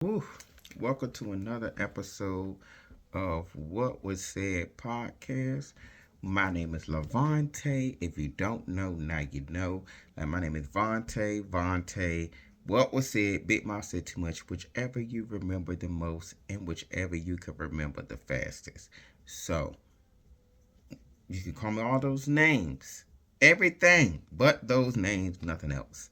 Woo. Welcome to another episode of What Was Said podcast. My name is Levante. If you don't know, now you know. My name is Vontae. Vontae. What was said? Big Mouth said too much. Whichever you remember the most, and whichever you can remember the fastest. So you can call me all those names, everything but those names, nothing else.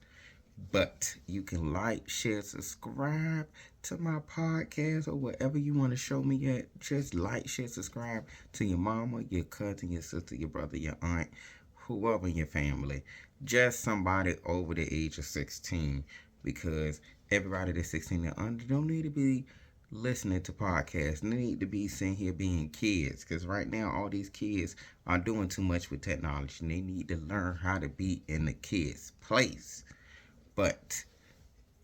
But you can like, share, subscribe to my podcast or whatever you want to show me at. Just like, share, subscribe to your mama, your cousin, your sister, your brother, your aunt, whoever in your family. Just somebody over the age of 16 because everybody that's 16 and under don't need to be listening to podcasts. They need to be sitting here being kids because right now all these kids are doing too much with technology and they need to learn how to be in the kids' place. But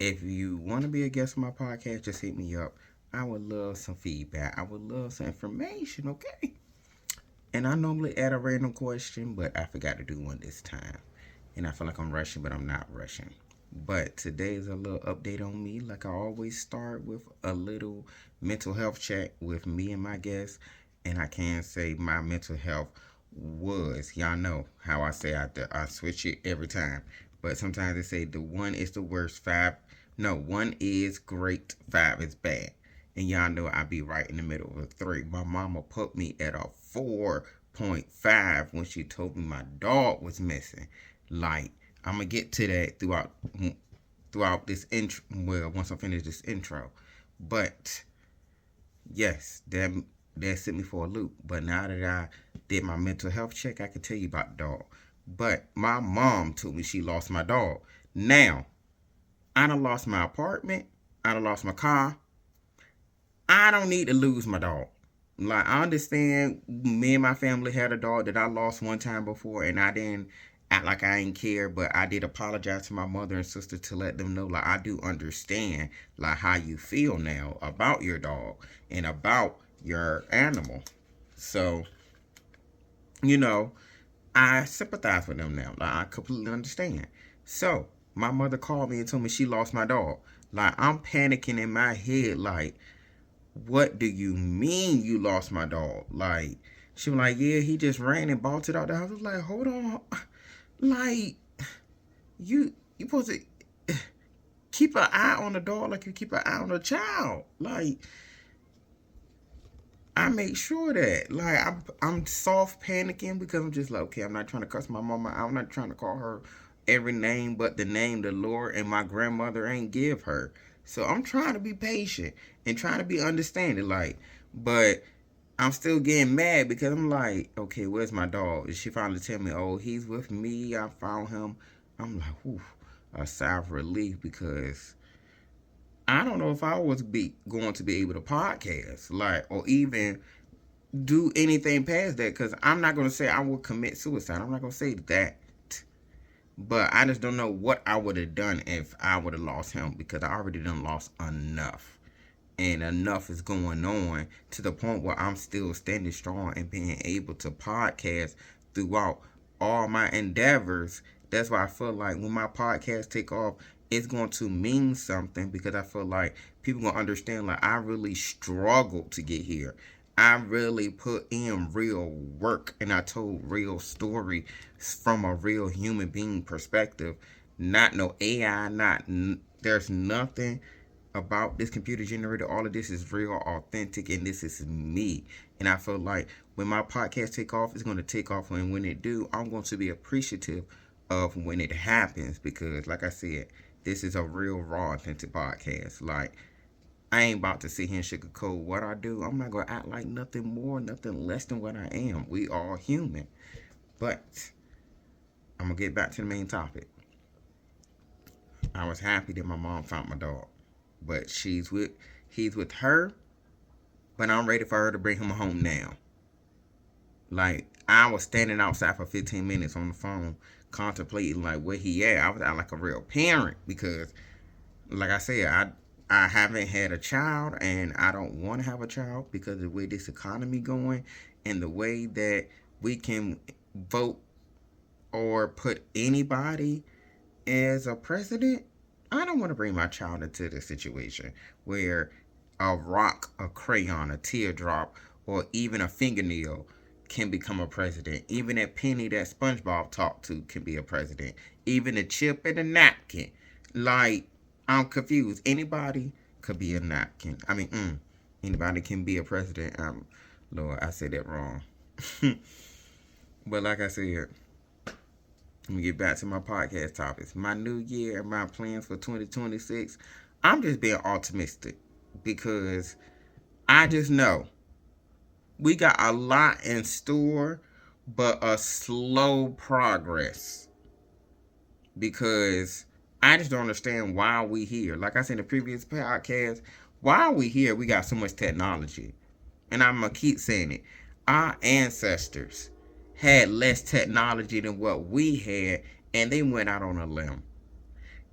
if you want to be a guest on my podcast, just hit me up. I would love some feedback. I would love some information, okay? And I normally add a random question, but I forgot to do one this time. And I feel like I'm rushing, but I'm not rushing. But today is a little update on me. Like I always start with a little mental health check with me and my guests. And I can say my mental health was, y'all know how I say I switch it every time. But sometimes they say the one is the worst, five, no, one is great, five is bad. And y'all know I be right in the middle of a three. My mama put me at a 4.5 when she told me my dog was missing. Like, I'm gonna get to that throughout this intro. Well, once I finish this intro, but yes, that sent me for a loop. But now that I did my mental health check, I can tell you about the dog. But my mom told me she lost my dog. Now, I done lost my apartment. I done lost my car. I don't need to lose my dog. Like, I understand me and my family had a dog that I lost one time before, and I didn't act like I ain't care, but I did apologize to my mother and sister to let them know, like, I do understand, like, how you feel now about your dog and about your animal. So, you know, I sympathize with them now. Like, I completely understand. So, my mother called me and told me she lost my dog. Like, I'm panicking in my head, like, what do you mean you lost my dog? Like, she was like, yeah, he just ran and bolted out the house. I was like, hold on. Like, you supposed to keep an eye on the dog like you keep an eye on a child. Like, I make sure that. Like, I'm soft panicking because I'm just like, okay, I'm not trying to cuss my mama out. I'm not trying to call her every name but the name the Lord and my grandmother ain't give her. So I'm trying to be patient and trying to be understanding. Like, but I'm still getting mad because I'm like, okay, where's my dog? And she finally tell me, oh, he's with me. I found him. I'm like, whew, a sigh of relief because I don't know if I was be going to be able to podcast, like, or even do anything past that. Because I'm not going to say I will commit suicide. I'm not going to say that. But I just don't know what I would have done if I would have lost him because I already done lost enough. And enough is going on to the point where I'm still standing strong and being able to podcast throughout all my endeavors. That's why I feel like when my podcast take off, it's going to mean something because I feel like people gonna understand like I really struggled to get here. I really put in real work and I told real story from a real human being perspective. Not no AI, not there's nothing about this computer generated. All of this is real, authentic, and this is me. And I feel like when my podcast take off, it's going to take off. And when it do, I'm going to be appreciative of when it happens because, like I said, this is a real, raw, authentic podcast. Like, I ain't about to sit here and sugarcoat what I do. I'm not going to act like nothing more, nothing less than what I am. We are human. But I'm going to get back to the main topic. I was happy that my mom found my dog. But he's with her, but I'm ready for her to bring him home now. Like, I was standing outside for 15 minutes on the phone contemplating like where he at. I was out like a real parent because like I said, I haven't had a child and I don't want to have a child because of the way this economy going and the way that we can vote or put anybody as a president. I don't want to bring my child into the situation where a rock, a crayon, a teardrop, or even a fingernail can become a president. Even that penny that SpongeBob talked to can be a president. Even a chip in a napkin. Like, I'm confused. Anybody could be a napkin. Anybody can be a president. Lord, I said that wrong. But like I said, let me get back to my podcast topics. My new year and my plans for 2026. I'm just being optimistic because I just know we got a lot in store, but a slow progress. Because I just don't understand why we here. Like I said in the previous podcast, why are we here? We got so much technology. And I'm going to keep saying it. Our ancestors had less technology than what we had, and they went out on a limb.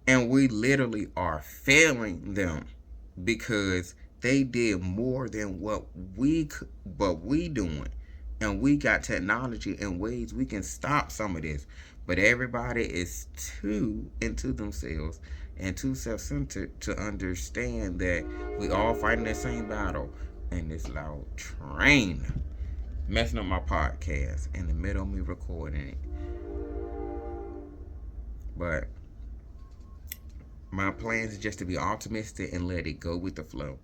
And we literally are failing them because they did more than what we doing. And we got technology and ways we can stop some of this. But everybody is too into themselves and too self-centered to understand that we all fighting the same battle. And this loud train messing up my podcast in the middle of me recording it. But my plans is just to be optimistic and let it go with the flow.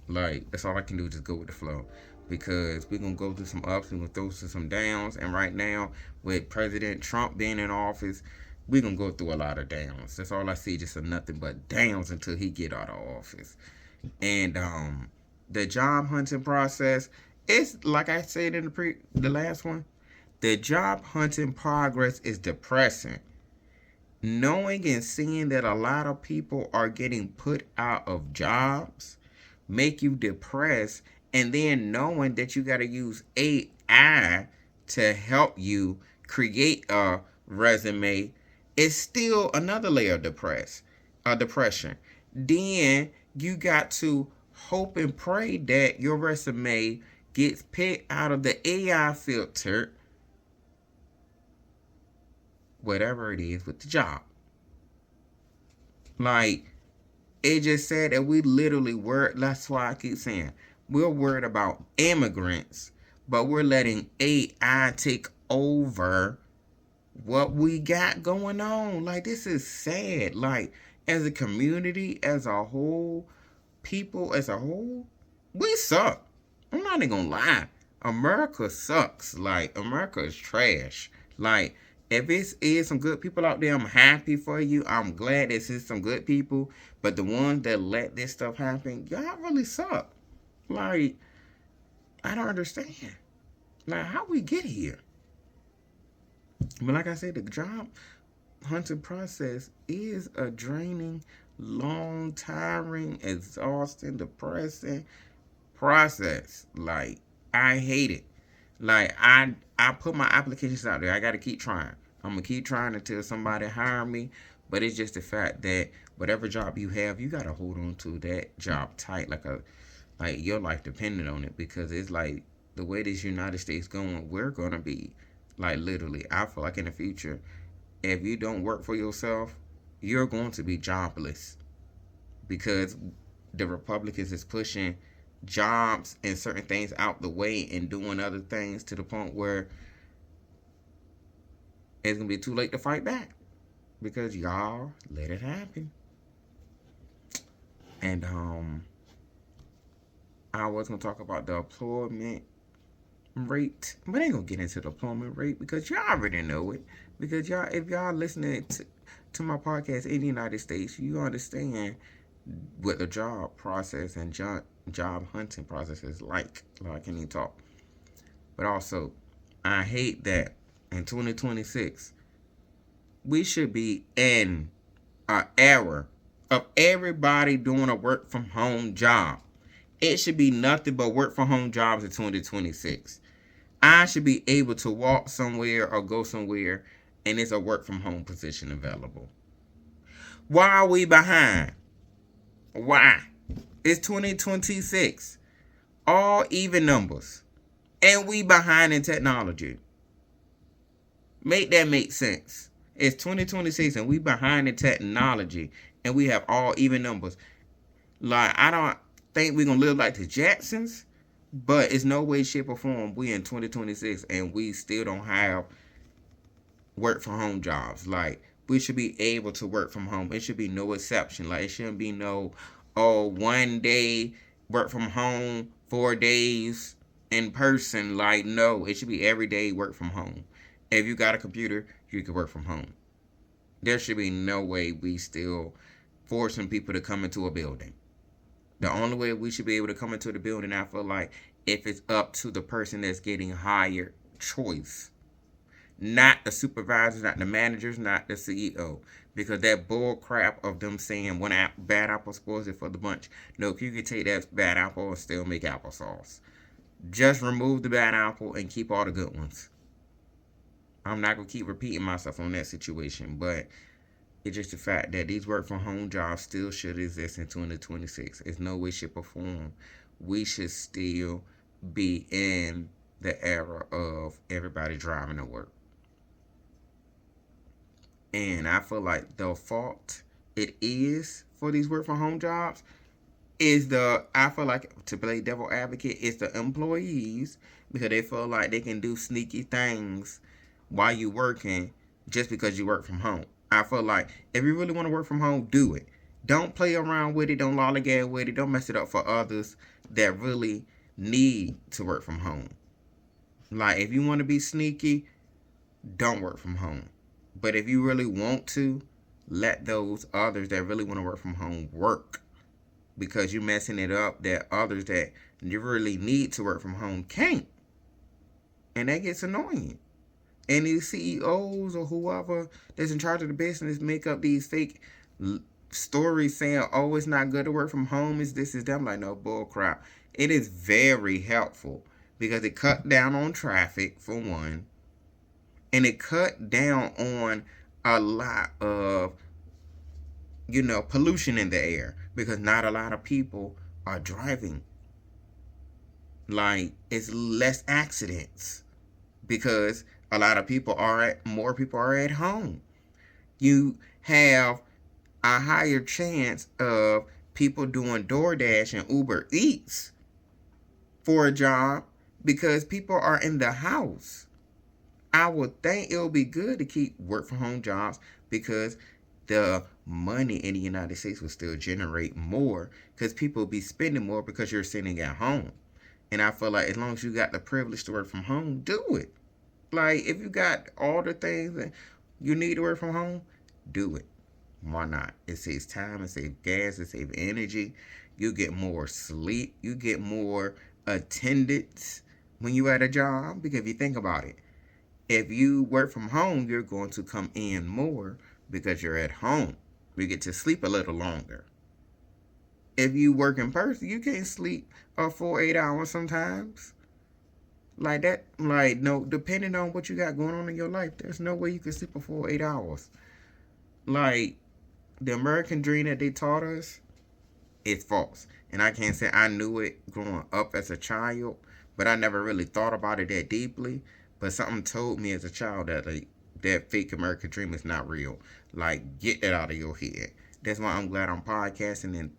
Like, that's all I can do, just go with the flow. Because we're going to go through some ups, we're going to go through some downs. And right now, with President Trump being in office, we're going to go through a lot of downs. That's all I see, just nothing but downs until he get out of office. And the job hunting process, it's like I said in the last one, the job hunting progress is depressing. Knowing and seeing that a lot of people are getting put out of jobs make you depressed, and then knowing that you got to use AI to help you create a resume is still another layer of depression. Then you got to hope and pray that your resume gets picked out of the AI filter, whatever it is with the job. Like, it just said that we literally were, that's why I keep saying, we're worried about immigrants, but we're letting AI take over what we got going on. Like, this is sad. Like, as a community, as a whole, people as a whole, we suck. I'm not even gonna lie. America sucks. Like, America is trash. Like, if it is some good people out there, I'm happy for you. I'm glad this is some good people. But the ones that let this stuff happen, y'all really suck. Like, I don't understand. Like, how we get here? But like I said, the job hunting process is a draining, long, tiring, exhausting, depressing process. Like, I hate it. Like, I put my applications out there. I got to keep trying. I'm going to keep trying until somebody hire me. But it's just the fact that whatever job you have, you got to hold on to that job tight. Like your life depending on it. Because it's like the way this United States going, we're going to be, like, literally, I feel like in the future, if you don't work for yourself, you're going to be jobless. Because the Republicans is pushing jobs and certain things out the way and doing other things to the point where it's gonna be too late to fight back because y'all let it happen. And I was gonna talk about the employment rate, but I ain't gonna get into the employment rate because y'all already know it. Because y'all, if y'all listening to my podcast in the United States, you understand what the job process and job hunting process is like. I can't even talk. But also, I hate that in 2026, we should be in an era of everybody doing a work from home job. It should be nothing but work from home jobs in 2026. I should be able to walk somewhere or go somewhere and it's a work from home position available. Why are we behind? Why? It's 2026. All even numbers. And we behind in technology. Make that make sense. It's 2026 and we behind in technology. and we have all even numbers. Like, I don't think we're gonna live like the Jacksons, but it's no way, shape, or form we in 2026 and we still don't have work from home jobs. Like, we should be able to work from home. It should be no exception. Like, it shouldn't be no, oh, 1 day work from home, 4 days in person. Like, no, it should be every day work from home. If you got a computer, you can work from home. There should be no way we still forcing people to come into a building. The only way we should be able to come into the building, I feel like, if it's up to the person that's getting hired choice. Not the supervisors, not the managers, not the CEO. Because that bull crap of them saying bad apple spoils it for the bunch. No, you can take that bad apple and still make applesauce. Just remove the bad apple and keep all the good ones. I'm not going to keep repeating myself on that situation, but it's just the fact that these work from home jobs still should exist in 2026. It's no way, shape, or form. We should still be in the era of everybody driving to work. And I feel like the fault it is for these work from home jobs is I feel like, to play devil advocate, is the employees, because they feel like they can do sneaky things while you working just because you work from home. I feel like if you really want to work from home, do it. Don't play around with it. Don't lollygag with it. Don't mess it up for others that really need to work from home. Like, if you want to be sneaky, don't work from home. But if you really want to, let those others that really want to work from home work. Because you're messing it up that others that you really need to work from home can't. And that gets annoying. And these CEOs or whoever that's in charge of the business make up these fake stories saying, oh, it's not good to work from home, it's this, is that. I'm like, no, bull crap. It is very helpful because it cut down on traffic, for one, and it cut down on a lot of, pollution in the air because not a lot of people are driving. Like, it's less accidents because a lot of more people are at home. You have a higher chance of people doing DoorDash and Uber Eats for a job because people are in the house. I would think it would be good to keep work from home jobs because the money in the United States will still generate more because people will be spending more because you're sitting at home. And I feel like as long as you got the privilege to work from home, do it. Like, if you got all the things that you need to work from home, do it. Why not? It saves time, it saves gas, it saves energy. You get more sleep, you get more attendance when you at a job. Because if you think about it, if you work from home, you're going to come in more because you're at home. You get to sleep a little longer. If you work in person, you can't sleep a full 8 hours sometimes. Like that, like, no, depending on what you got going on in your life, there's no way you can sleep a full 8 hours. Like, the American dream that they taught us is false. And I can't say I knew it growing up as a child, but I never really thought about it that deeply. But something told me as a child that that fake American dream is not real. Like, get that out of your head. That's why I'm glad I'm podcasting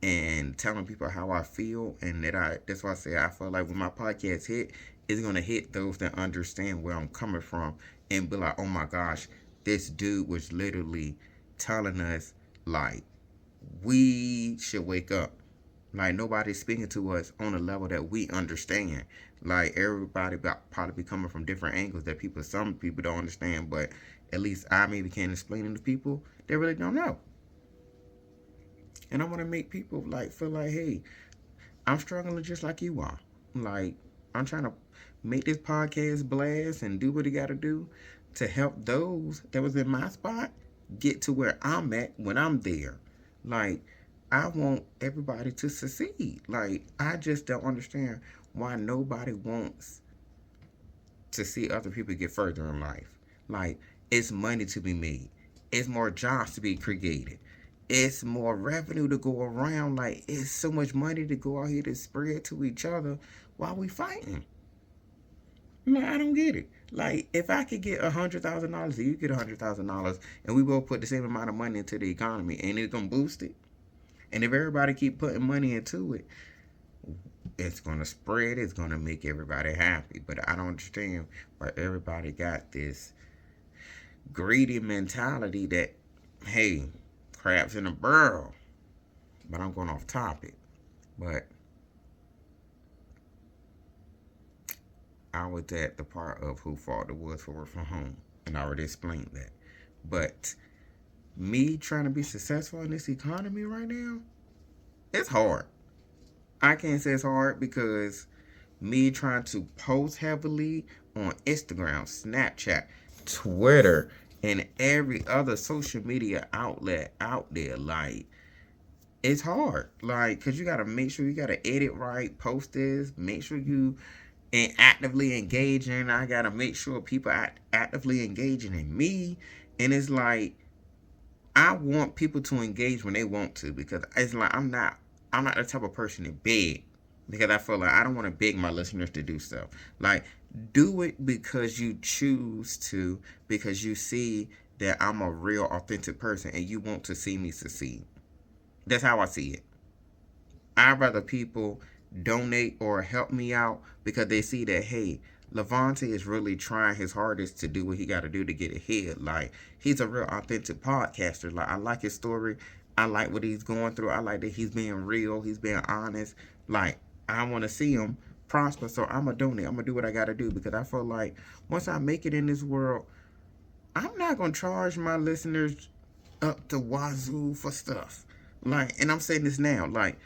and telling people how I feel, and that's why I say I feel like when my podcast hit, it's gonna hit those that understand where I'm coming from and be like, oh my gosh, this dude was literally telling us, like, we should wake up. Like, nobody's speaking to us on a level that we understand. Like, everybody probably be coming from different angles that some people don't understand, but at least I maybe can explain it to people that really don't know. And I want to make people like feel like, hey, I'm struggling just like you are. Like, I'm trying to make this podcast blast and do what it got to do to help those that was in my spot get to where I'm at when I'm there. Like, I want everybody to succeed. Like, I just don't understand why nobody wants to see other people get further in life. Like, it's money to be made. It's more jobs to be created. It's more revenue to go around. Like, it's so much money to go out here to spread to each other while we fighting. Man, I don't get it. Like, if I could get $100,000 and you get $100,000, and we both put the same amount of money into the economy, and it's gonna boost it. And if everybody keep putting money into it, it's gonna spread. It's gonna make everybody happy. But I don't understand why everybody got this greedy mentality that, hey, crabs in a barrel. But I'm going off topic. But I was at the part of who fought the woods for work from home, and I already explained that. But me trying to be successful in this economy right now, it's hard. I can't say it's hard because me trying to post heavily on Instagram, Snapchat, Twitter, and every other social media outlet out there, like, it's hard. Like, because you got to make sure you got to edit right, post this, make sure you and actively engaging. I got to make sure people actively engaging in me. And it's like, I want people to engage when they want to, because it's like I'm not the type of person to beg, because I feel like I don't want to beg my listeners to do stuff. Like, do it because you choose to, because you see that I'm a real authentic person and you want to see me succeed. That's how I see it. I'd rather people donate or help me out because they see that, hey, Levante is really trying his hardest to do what he got to do to get ahead. Like, he's a real authentic podcaster. Like, I like his story. I like what he's going through. I like that he's being real. He's being honest. Like, I want to see him prosper. So I'm going to donate. I'm going to do what I got to do, because I feel like once I make it in this world, I'm not going to charge my listeners up to wazoo for stuff. Like, and I'm saying this now. Like,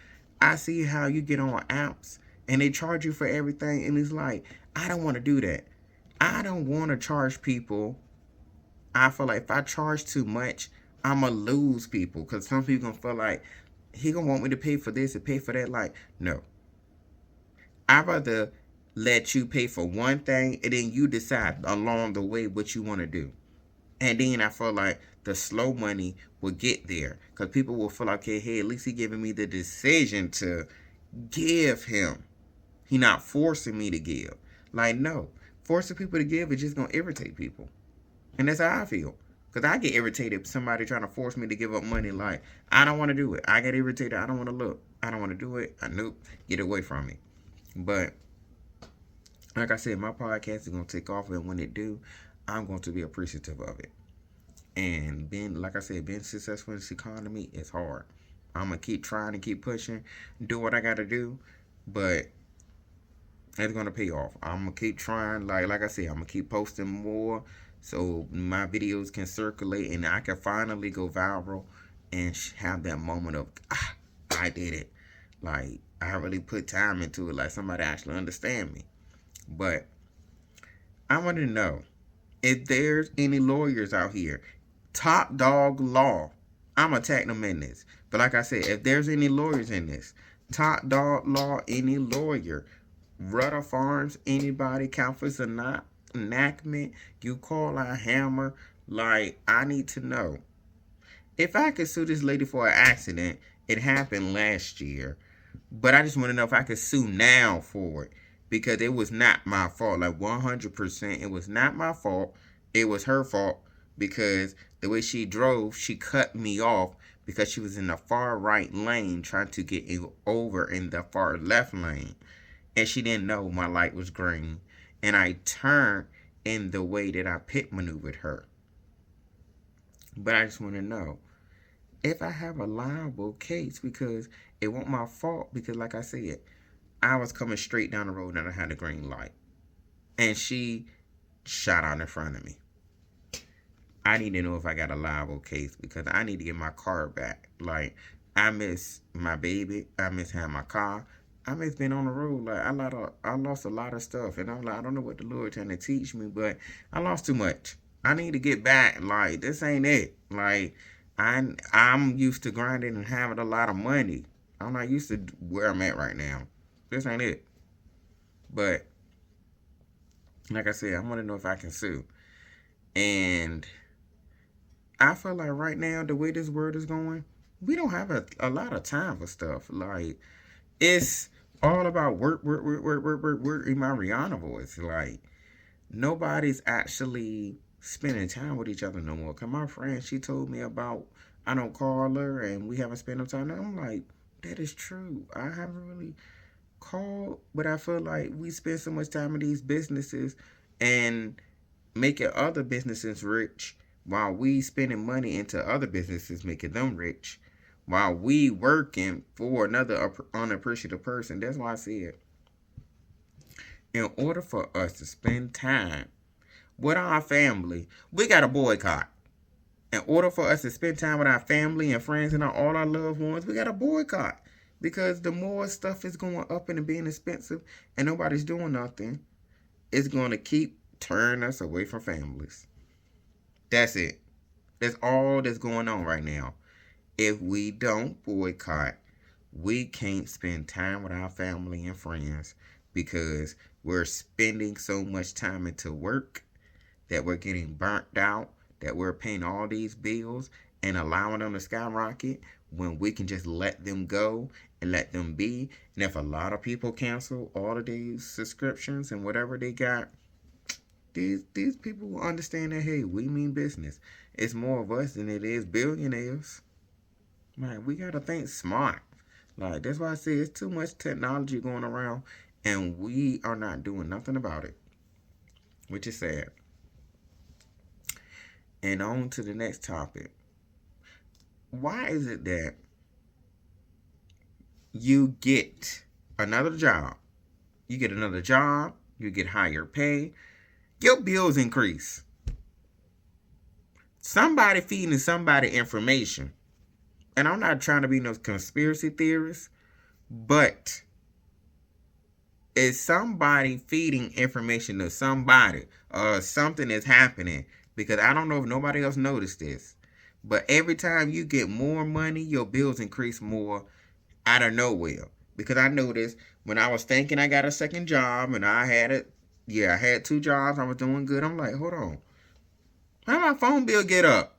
I see how you get on apps and they charge you for everything, and it's like, I don't want to do that. I don't want to charge people. I feel like if I charge too much, I'ma lose people, because some people gonna feel like he gonna want me to pay for this and pay for that. Like, no. I'd rather let you pay for one thing and then you decide along the way what you want to do. And then I feel like the slow money will get there, because people will feel like, okay, hey, at least he giving me the decision to give him. He not forcing me to give. Like, no. Forcing people to give is just going to irritate people. And that's how I feel. Because I get irritated if somebody trying to force me to give up money. Like, I don't want to do it. I get irritated. I don't want to look. I don't want to do it. Nope. Get away from me. But like I said, my podcast is going to take off. And when it do, I'm going to be appreciative of it. And being, like I said, being successful in this economy is hard. I'm going to keep trying to keep pushing, do what I got to do. But it's going to pay off. I'm going to keep trying. Like I said, I'm going to keep posting more so my videos can circulate and I can finally go viral and have that moment of, I did it. Like, I really put time into it. Like, somebody actually understand me. But I want to know if there's any lawyers out here. Top Dog Law. I'm attacking them in this. But like I said, if there's any lawyers in this, Top Dog Law, any lawyer, Rudder Farms, anybody, Calford's enactment, you call our hammer. Like, I need to know. If I could sue this lady for an accident, it happened last year. But I just want to know if I could sue now for it. Because it was not my fault. Like, 100%, it was not my fault. It was her fault. Because the way she drove, she cut me off because she was in the far right lane trying to get over in the far left lane. And she didn't know my light was green. And I turned in the way that I pit maneuvered her. But I just want to know if I have a liable case, because it wasn't my fault. Because like I said, I was coming straight down the road and I had a green light. And she shot out in front of me. I need to know if I got a liable case, because I need to get my car back. Like, I miss my baby. I miss having my car. I miss being on the road. Like, I lost a lot of stuff. And I'm like, I don't know what the Lord trying to teach me, but I lost too much. I need to get back. Like, this ain't it. Like, I'm used to grinding and having a lot of money. I'm not used to where I'm at right now. This ain't it. But, like I said, I want to know if I can sue. And I feel like right now, the way this world is going, we don't have a lot of time for stuff. Like, it's all about work in my Rihanna voice. Like, nobody's actually spending time with each other no more. Cause my friend, she told me about, I don't call her and we haven't spent no time. And I'm like, that is true. I haven't really called, but I feel like we spend so much time in these businesses and making other businesses rich while we spending money into other businesses making them rich while we working for another unappreciative person. That's why I said, in order for us to spend time with our family, we got to boycott. In order for us to spend time with our family and friends and all our loved ones, we got to boycott. Because the more stuff is going up and being expensive and nobody's doing nothing, it's going to keep turning us away from families. That's it. That's all that's going on right now. If we don't boycott, we can't spend time with our family and friends because we're spending so much time into work that we're getting burnt out, that we're paying all these bills and allowing them to skyrocket when we can just let them go and let them be. And if a lot of people cancel all of these subscriptions and whatever they got, these people will understand that, hey, we mean business. It's more of us than it is billionaires. Like, we gotta think smart. Like, that's why I say it's too much technology going around and we are not doing nothing about it, which is sad. And on to the next topic. Why is it that you get another job, you get another job, you get higher pay, your bills increase? Somebody feeding somebody information. And I'm not trying to be no conspiracy theorist, but is somebody feeding information to somebody or something is happening? Because I don't know if nobody else noticed this, but every time you get more money, your bills increase more out of nowhere. Because I noticed when I was thinking I got a second job and I had it, yeah, I had 2 jobs, I was doing good. I'm like, hold on, how my phone bill get up?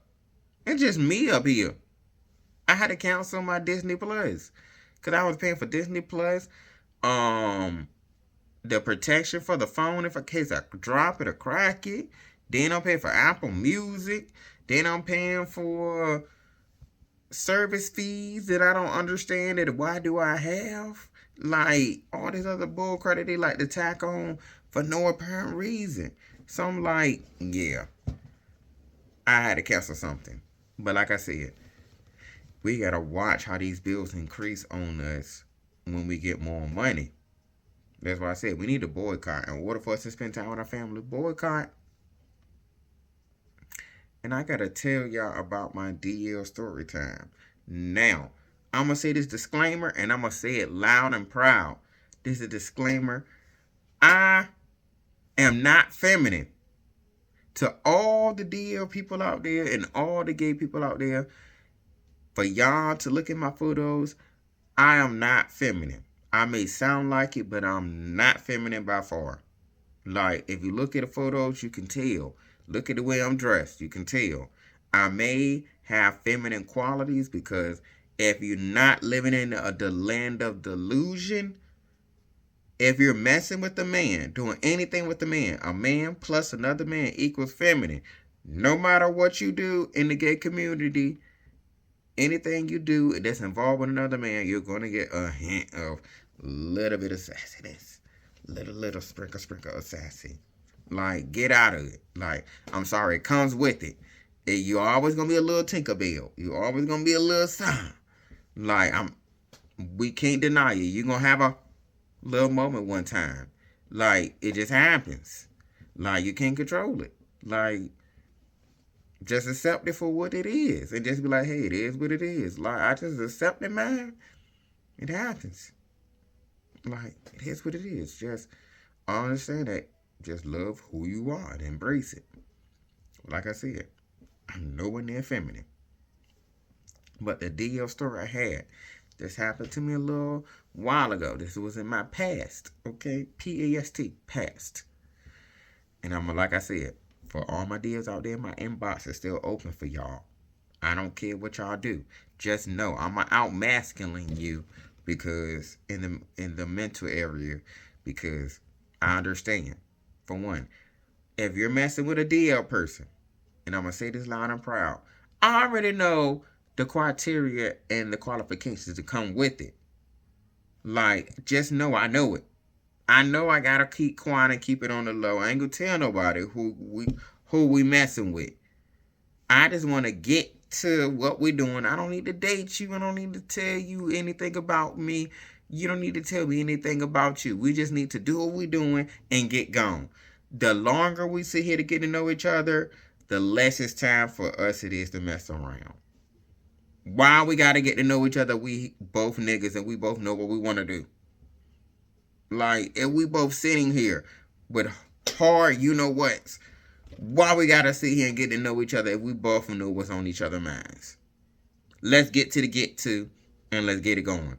It's just me up here. I had to cancel my Disney Plus because I was paying for Disney Plus, the protection for the phone if in case I drop it or crack it. Then I'm paying for Apple Music. Then I'm paying for service fees that I don't understand. That why do I have? Like all this other bull credit they like to tack on for no apparent reason. So I'm like, yeah, I had to cancel something. But like I said, we gotta watch how these bills increase on us when we get more money. That's why I said we need to boycott. In order for us to spend time with our family, boycott. And I gotta tell y'all about my DL story time. Now, I'm gonna say this disclaimer and I'm gonna say it loud and proud. This is a disclaimer. I am not feminine. To all the DL people out there and all the gay people out there, for y'all to look at my photos, I am not feminine. I may sound like it, but I'm not feminine by far. Like, if you look at the photos, you can tell. Look at the way I'm dressed, you can tell. I may have feminine qualities because if you're not living in the land of delusion, if you're messing with a man, doing anything with a man plus another man equals feminine. No matter what you do in the gay community, anything you do that's involved with another man, you're going to get a hint of a little bit of sassiness. Little sprinkle of sassy. Like, get out of it. Like, I'm sorry, it comes with it. You're always going to be a little Tinkerbell. You're always going to be a little sign. Like, we can't deny you. You're going to have a little moment one time. Like, it just happens. Like, you can't control it. Like, just accept it for what it is. And just be like, hey, it is what it is. Like, I just accept it, man. It happens. Like, it is what it is. Just understand that. Just love who you are and embrace it. Like I said, I'm nowhere near feminine. But the DL story I had, this happened to me a little while ago. This was in my past, okay? P-A-S-T, past. And like I said, for all my DLs out there, my inbox is still open for y'all. I don't care what y'all do. Just know I'm out masculine you because in the mental area, because I understand. For one, If you're messing with a DL person, and I'm going to say this loud and proud, I already know the criteria and the qualifications to come with it. Like, just know I know it. I know I gotta keep quiet and keep it on the low. I ain't gonna tell nobody who we messing with. I just want to get to what we're doing. I don't need to date you. I don't need to tell you anything about me. You don't need to tell me anything about you. We just need to do what we're doing and get gone. The longer we sit here to get to know each other, the less it's time for us it is to mess around. Why we gotta get to know each other? We both niggas and we both know what we want to do. Like, if we both sitting here with hard you know what's, why we gotta sit here and get to know each other if we both know what's on each other's minds? Let's get to and let's get it going.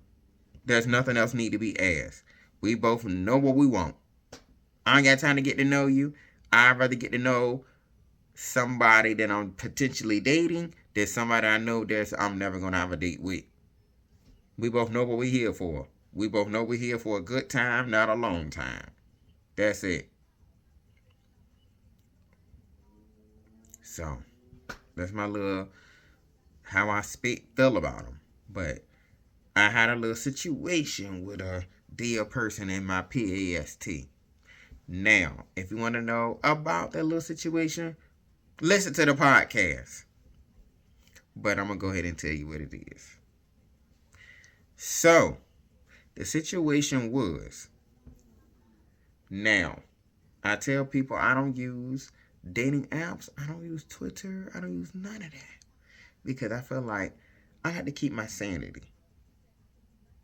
There's nothing else need to be asked. We both know what we want. I ain't got time to get to know you. I'd rather get to know somebody that I'm potentially dating than somebody I know that I'm never gonna have a date with. We both know what we're here for. We both know we're here for a good time, not a long time. That's it. So, that's my little, how I feel about them. But I had a little situation with a dear person in my PAST. Now, if you want to know about that little situation, listen to the podcast. But I'm going to go ahead and tell you what it is. So, the situation was, now, I tell people I don't use dating apps. I don't use Twitter. I don't use none of that. Because I feel like I had to keep my sanity.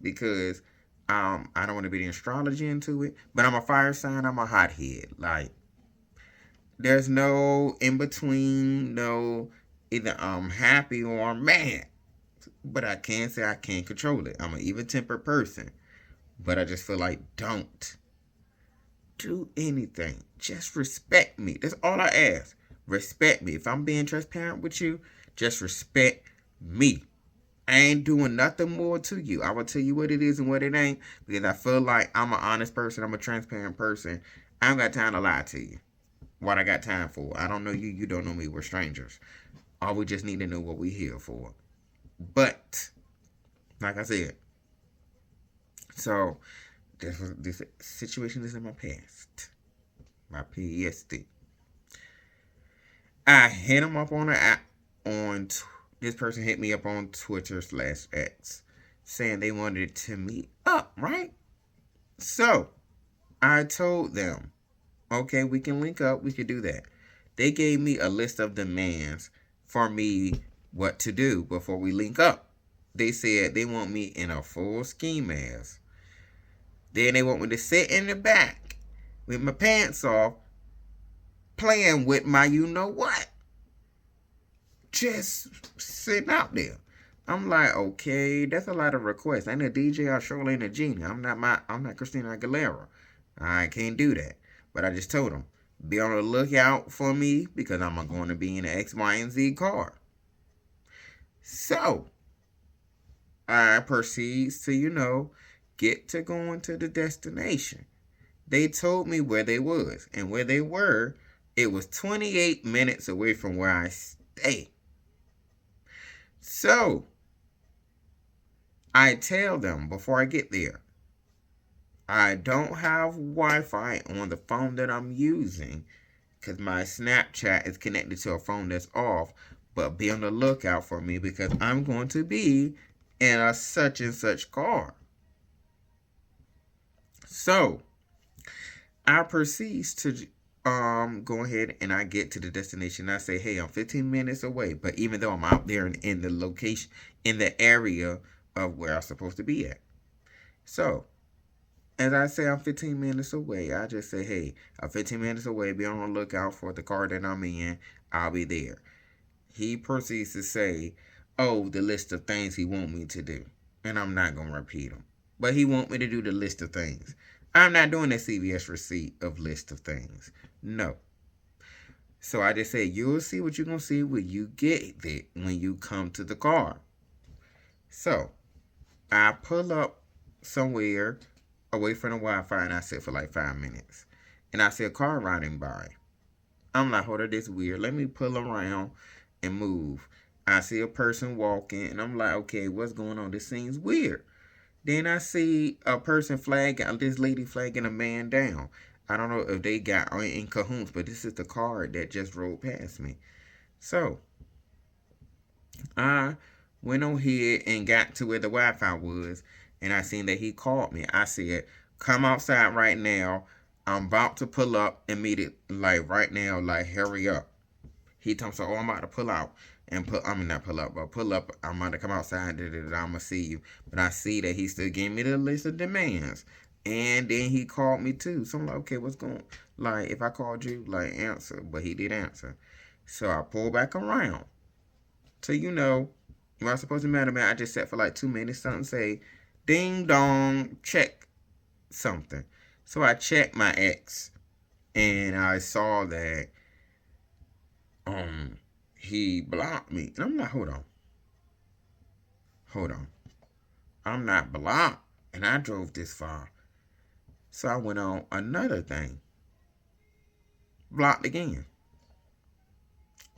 Because I don't want to be the astrology into it. But I'm a fire sign. I'm a hothead. Like, there's no in between. No, either I'm happy or I'm mad. But I can't say I can't control it. I'm an even-tempered person. But I just feel like don't do anything. Just respect me. That's all I ask. Respect me. If I'm being transparent with you, just respect me. I ain't doing nothing more to you. I will tell you what it is and what it ain't because I feel like I'm an honest person. I'm a transparent person. I don't got time to lie to you. What I got time for? I don't know you. You don't know me. We're strangers. All we just need to know what we're here for. But, like I said, so this situation is in my past. My PST. I hit him up on the app this person hit me up on Twitter/X saying they wanted to meet up, right? So I told them, okay, we can link up, we could do that. They gave me a list of demands for me what to do before we link up. They said they want me in a full ski mask. Then they want me to sit in the back with my pants off, playing with my you know what. Just sitting out there. I'm like, okay, that's a lot of requests. I ain't a DJ, I surely ain't a genie. I'm not Christina Aguilera. I can't do that. But I just told them, be on the lookout for me because I'm going to be in an X, Y, and Z car. So I proceeds to, get to going to the destination. They told me where they was. And where they were, it was 28 minutes away from where I stay. So I tell them before I get there, I don't have Wi-Fi on the phone that I'm using because my Snapchat is connected to a phone that's off. But be on the lookout for me because I'm going to be in a such and such car. So I proceed to go ahead and I get to the destination. I say, hey, I'm 15 minutes away. But even though I'm out there in the location, in the area of where I'm supposed to be at. So as I say, I'm 15 minutes away. I just say, hey, I'm 15 minutes away. Be on the lookout for the car that I'm in. I'll be there. He proceeds to say, oh, the list of things he want me to do. And I'm not going to repeat them. But he want me to do the list of things. I'm not doing a CVS receipt of list of things. No. So I just say, you'll see what you're going to see when you get it, when you come to the car. So I pull up somewhere away from the Wi-Fi and I sit for like 5 minutes. And I see a car riding by. I'm like, hold on, this weird. Let me pull around and move. I see a person walking, and I'm like, okay, what's going on? This seems weird. Then I see a person flagging, this lady flagging a man down. I don't know if they got in cahoots, but this is the car that just rode past me. So I went on here and got to where the Wi-Fi was, and I seen that he called me. I said, "Come outside right now. I'm about to pull up and meet it like right now. Like hurry up." He told me, "So, oh, I'm about to pull out and put. I mean not pull up, but pull up. I'm about to come outside. I'm gonna see you." But I see that he still gave me the list of demands, and then he called me too. So I'm like, okay, what's going? Like if I called you, like answer, but he did answer. So I pulled back around. So you are supposed to matter, man. I just sat for like 2 minutes. Something say, ding dong, check something. So I checked my ex, and I saw that um he blocked me. And I'm like, hold on. I'm not blocked, and I drove this far. So I went on another thing, blocked again.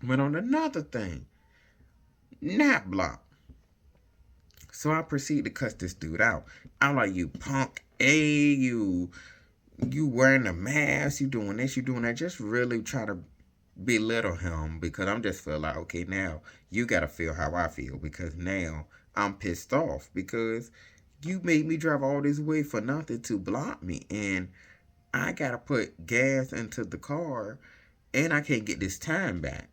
Went on another thing, not blocked. So I proceed to cuss this dude out. I'm like, you punk, you wearing a mask, you doing this, you doing that. Just really try to belittle him because I'm just feel like, okay, now you gotta feel how I feel because now I'm pissed off because you made me drive all this way for nothing to block me, and I gotta put gas into the car, and I can't get this time back.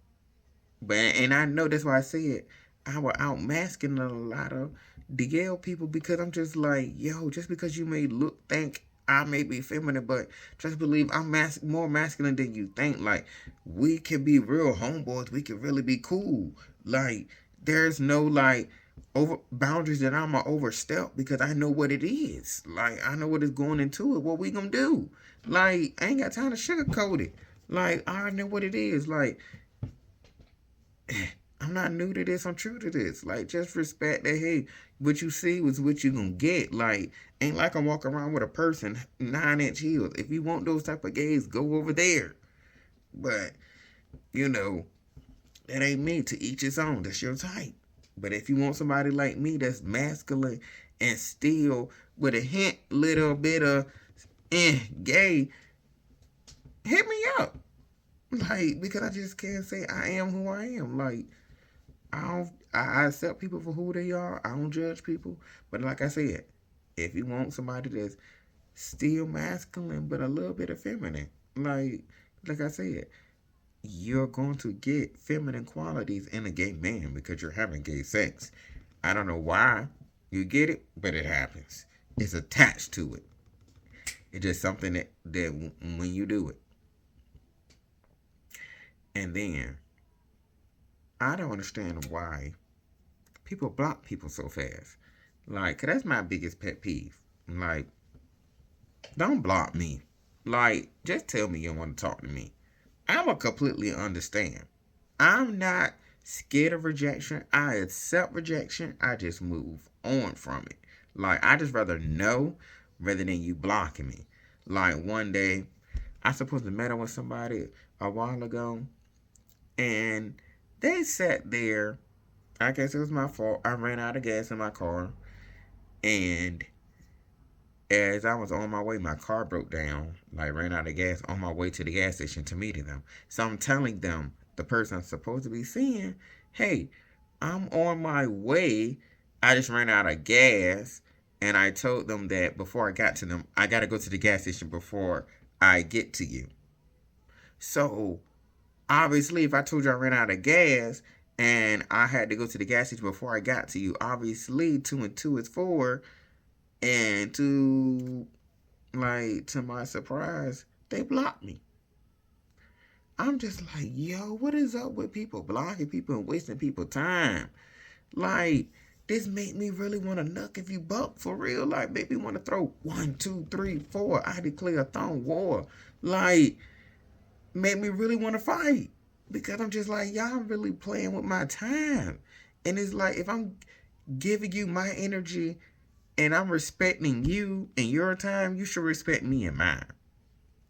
But and I know that's why I said I was out masking a lot of DL people because I'm just like, yo, just because you may think I may be feminine, but just believe I'm more masculine than you think. Like we can be real homeboys. We can really be cool. Like there's no like over boundaries that I'm gonna overstep because I know what it is. Like I know what is going into it. What we gonna do? Like I ain't got time to sugarcoat it. Like I know what it is. Like I'm not new to this. I'm true to this. Like, just respect that. Hey, what you see was what you gonna get. Like, ain't like I'm walking around with a person 9-inch heels. If you want those type of gays, go over there. But that ain't me. To each his own. That's your type. But if you want somebody like me that's masculine and still with a hint, little bit of gay, hit me up. Like, because I just can't say I am who I am. Like, I accept people for who they are. I don't judge people. But like I said, if you want somebody that's still masculine but a little bit of feminine, like I said, you're going to get feminine qualities in a gay man because you're having gay sex. I don't know why you get it, but it happens. It's attached to it. It's just something that when you do it. And then I don't understand why people block people so fast. Like, 'cause that's my biggest pet peeve. Like, don't block me. Like, just tell me you don't want to talk to me. I will completely understand. I'm not scared of rejection. I accept rejection. I just move on from it. Like, I just rather know rather than you blocking me. Like, one day, I supposed to met up with somebody a while ago, and they sat there. I guess it was my fault. I ran out of gas in my car. And as I was on my way, my car broke down. Like, ran out of gas on my way to the gas station to meet them. So I'm telling them, the person I'm supposed to be seeing, hey, I'm on my way. I just ran out of gas. And I told them that before I got to them, I got to go to the gas station before I get to you. So obviously, if I told you I ran out of gas and I had to go to the gas station before I got to you, obviously 2 and 2 is 4. And to my surprise, they blocked me. I'm just like, yo, what is up with people blocking people and wasting people time? Like, this made me really want to knuck if you buck for real. Like, make me want to throw 1, 2, 3, 4. I declare a thumb war. Like, made me really want to fight. Because I'm just like, y'all really playing with my time. And it's like, if I'm giving you my energy and I'm respecting you and your time, you should respect me and mine.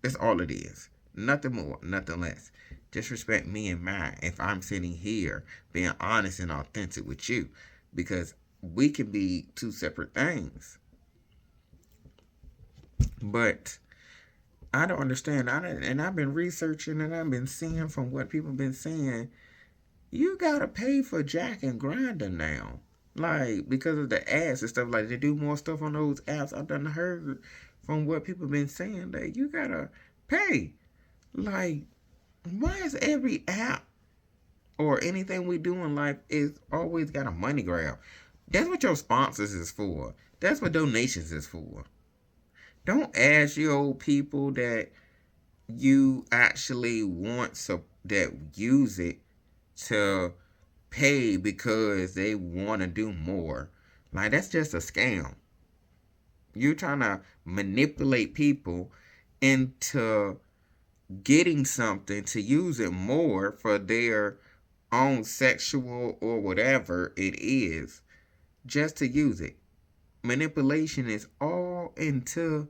That's all it is. Nothing more, nothing less. Just respect me and mine if I'm sitting here being honest and authentic with you. Because we can be two separate things. But I don't understand. And I've been researching and I've been seeing from what people have been saying, you gotta pay for Jack and Grinder now. Like, because of the ads and stuff, like they do more stuff on those apps. I've done heard from what people been saying that you gotta pay. Like, why is every app or anything we do in life is always got a money grab? That's what your sponsors is for. That's what donations is for. Don't ask your old people that you actually want that use it to pay because they want to do more. Like, that's just a scam. You're trying to manipulate people into getting something to use it more for their own sexual or whatever it is, just to use it. Manipulation is all into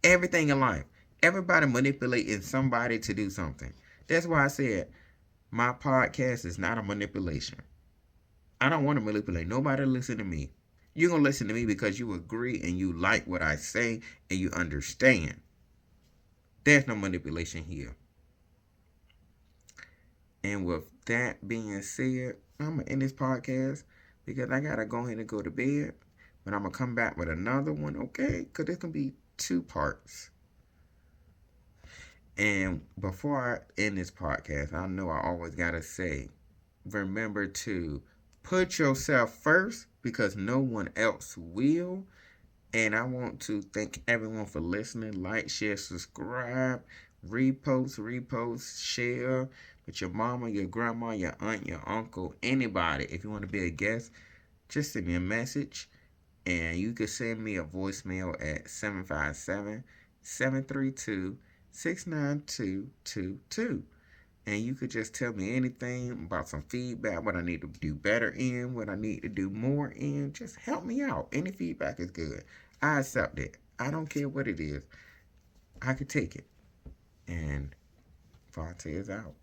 everything in life. Everybody manipulating somebody to do something. That's why I said my podcast is not a manipulation. I don't want to manipulate nobody to listen to me. You're going to listen to me because you agree and you like what I say and you understand. There's no manipulation here. And with that being said, I'm going to end this podcast because I got to go ahead and go to bed. But I'm going to come back with another one, okay? Because it's going to be 2 parts. And before I end this podcast, I know I always got to say, remember to put yourself first because no one else will. And I want to thank everyone for listening. Like, share, subscribe, repost, share with your mama, your grandma, your aunt, your uncle, anybody. If you want to be a guest, just send me a message. And you can send me a voicemail at 757-732-69222. And you could just tell me anything about some feedback, what I need to do better in, what I need to do more in. Just help me out. Any feedback is good. I accept it. I don't care what it is. I could take it. And Fonte is out.